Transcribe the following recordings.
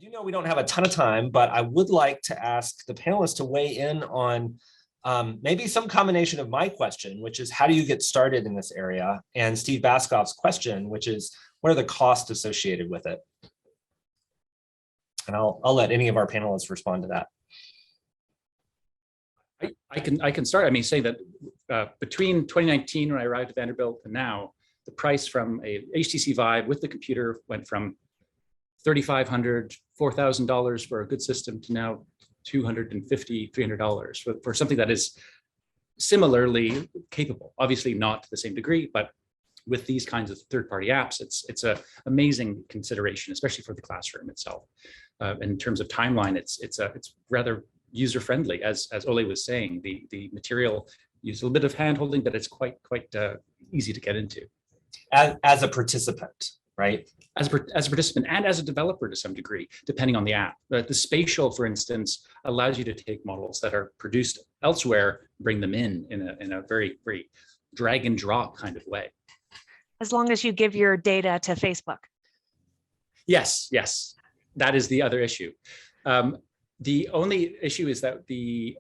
do know we don't have a ton of time, but I would like to ask the panelists to weigh in on maybe some combination of my question, which is how do you get started in this area, and Steve Baskoff's question, which is what are the costs associated with it? And I'll let any of our panelists respond to that. I can start. I mean, say that between 2019 when I arrived at Vanderbilt and now, the price from a HTC Vive with the computer went from $3,500, $4,000 for a good system to now $250, $300 for something that is similarly capable. Obviously not to the same degree, but with these kinds of third-party apps, it's an amazing consideration, especially for the classroom itself. In terms of timeline, it's rather user-friendly, as Ole was saying. The material uses a little bit of hand-holding, but it's quite easy to get into. As a participant, right? As a participant and as a developer to some degree, depending on the app. The Spatial, for instance, allows you to take models that are produced elsewhere, bring them in a very, very drag and drop kind of way. As long as you give your data to Facebook. Yes, that is the other issue. The only issue is that the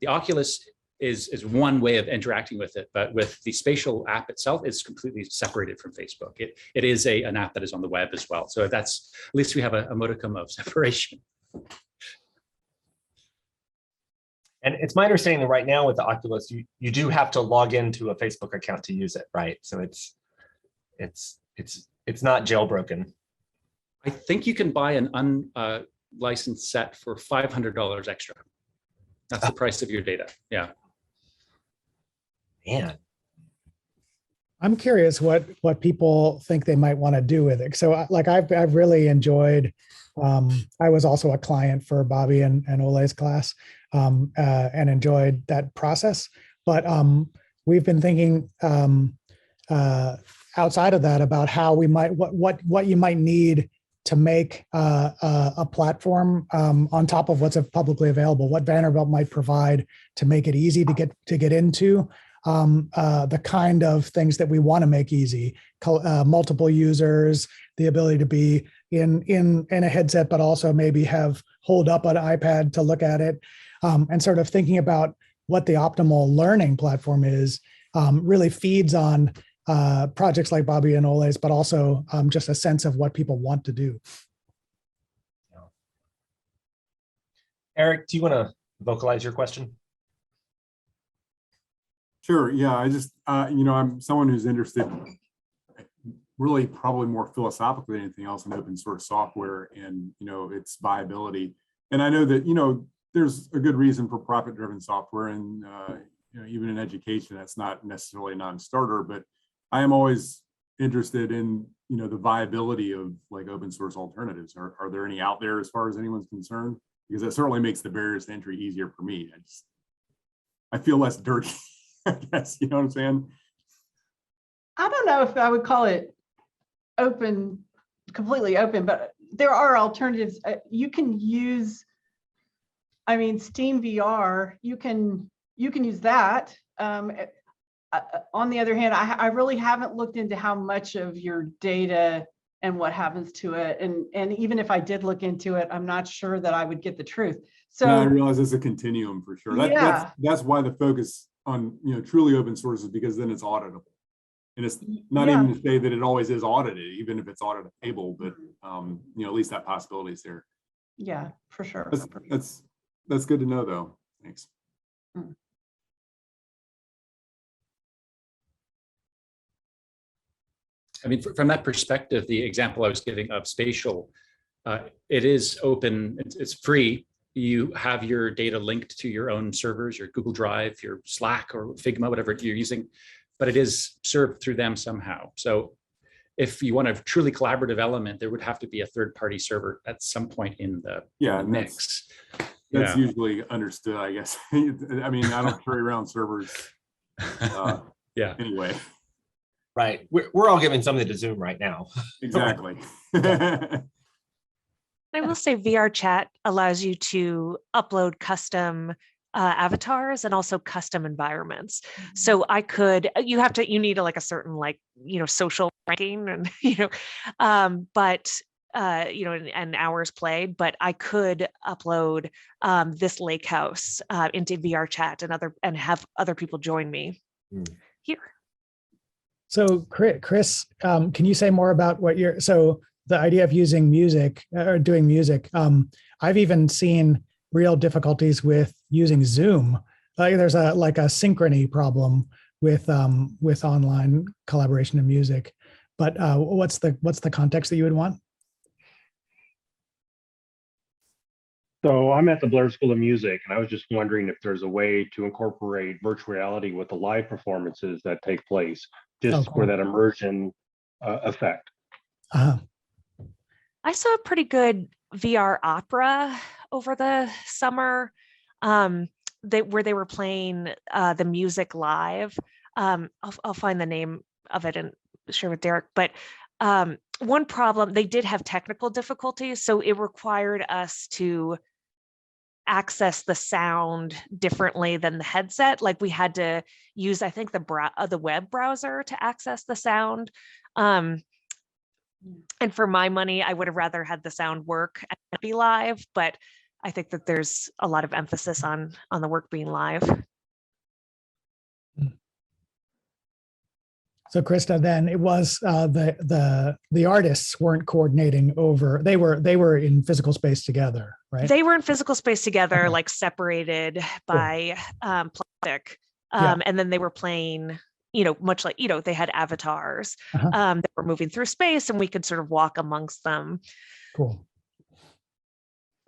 Oculus is one way of interacting with it, but with the Spatial app itself, it's completely separated from Facebook. It is an app that is on the web as well. So that's, at least we have a modicum of separation. And it's my understanding that right now with the Oculus, you do have to log into a Facebook account to use it, right? So it's not jailbroken. I think you can buy an unlicensed set for $500 extra. That's the price of your data. Yeah. Man. I'm curious what people think they might want to do with it. So like I've really enjoyed, I was also a client for Bobby and Ole's class and enjoyed that process. But we've been thinking outside of that about how we might, what you might need to make a platform on top of what's publicly available, what Vanderbilt might provide to make it easy to get into the kind of things that we want to make easy, multiple users, the ability to be in a headset, but also maybe hold up an iPad to look at it, and sort of thinking about what the optimal learning platform is really feeds on projects like Bobby and Ole's, but also just a sense of what people want to do. Eric, do you want to vocalize your question? Sure. Yeah, I just, I'm someone who's interested really probably more philosophically than anything else in open source software and, its viability. And I know that, there's a good reason for profit-driven software and, even in education, that's not necessarily a non-starter, but I am always interested in, the viability of like open source alternatives. Are there any out there as far as anyone's concerned? Because that certainly makes the barriers to entry easier for me. I feel less dirty, I guess, you know what I'm saying? I don't know if I would call it open, completely open, but there are alternatives. You can use, Steam VR, you can use that. On the other hand, I really haven't looked into how much of your data and what happens to it. And even if I did look into it, I'm not sure that I would get the truth. So no, I realize it's a continuum for sure. That's why the focus on, truly open source is because then it's auditable. And it's not even to say that it always is audited, even if it's auditable, but at least that possibility is there. Yeah, for sure. That's good to know though. Thanks. From that perspective, the example I was giving of Spatial, it is open, it's free. You have your data linked to your own servers, your Google Drive, your Slack or Figma, whatever you're using, but it is served through them somehow. So if you want a truly collaborative element, there would have to be a third-party server at some point in the mix. That's usually understood, I guess. I don't carry around servers anyway. Right. We're all giving something to Zoom right now. Exactly. I will say VR chat allows you to upload custom avatars and also custom environments. So you need a certain social ranking and, but and hours played, but I could upload this lake house into VR chat and have other people join me here. So Chris, can you say more about so the idea of using music or doing music? I've even seen real difficulties with using Zoom. There's a synchrony problem with online collaboration of music. But what's the context that you would want? So I'm at the Blair School of Music, and I was just wondering if there's a way to incorporate virtual reality with the live performances that take place, just for that immersion effect. Uh-huh. I saw a pretty good VR opera over the summer where they were playing the music live. I'll find the name of it and share with Derek. But one problem, they did have technical difficulties, so it required us to access the sound differently than the headset. Like we had to use, I think, the web browser to access the sound. And for my money, I would have rather had the sound work and be live, but I think that there's a lot of emphasis on the work being live. So Krista, then it was the artists weren't coordinating over, they were in physical space together, right? They were in physical space together, Okay. like separated by plastic. Yeah. And then they were playing, much like, they had avatars Uh-huh. that were moving through space, and we could sort of walk amongst them. Cool.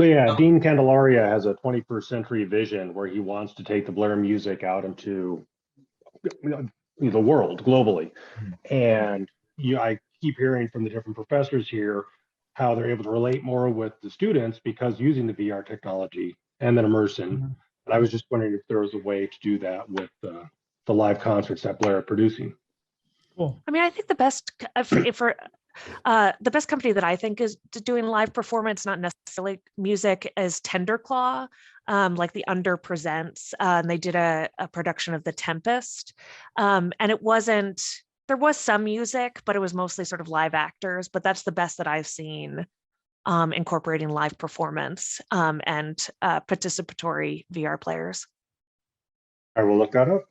So yeah, Dean Candelaria has a 21st century vision where he wants to take the Blair music out into the world globally. And I keep hearing from the different professors here how they're able to relate more with the students because using the VR technology and then immersion. Mhm. And I was just wondering if there was a way to do that with the live concerts that Blair are producing. Cool. I mean, I think the best the best company that I think is doing live performance, not necessarily music, is Tenderclaw. Like the Under Presents, and they did a production of The Tempest. And there was some music, but it was mostly sort of live actors, but that's the best that I've seen incorporating live performance and participatory VR players. I will look that up.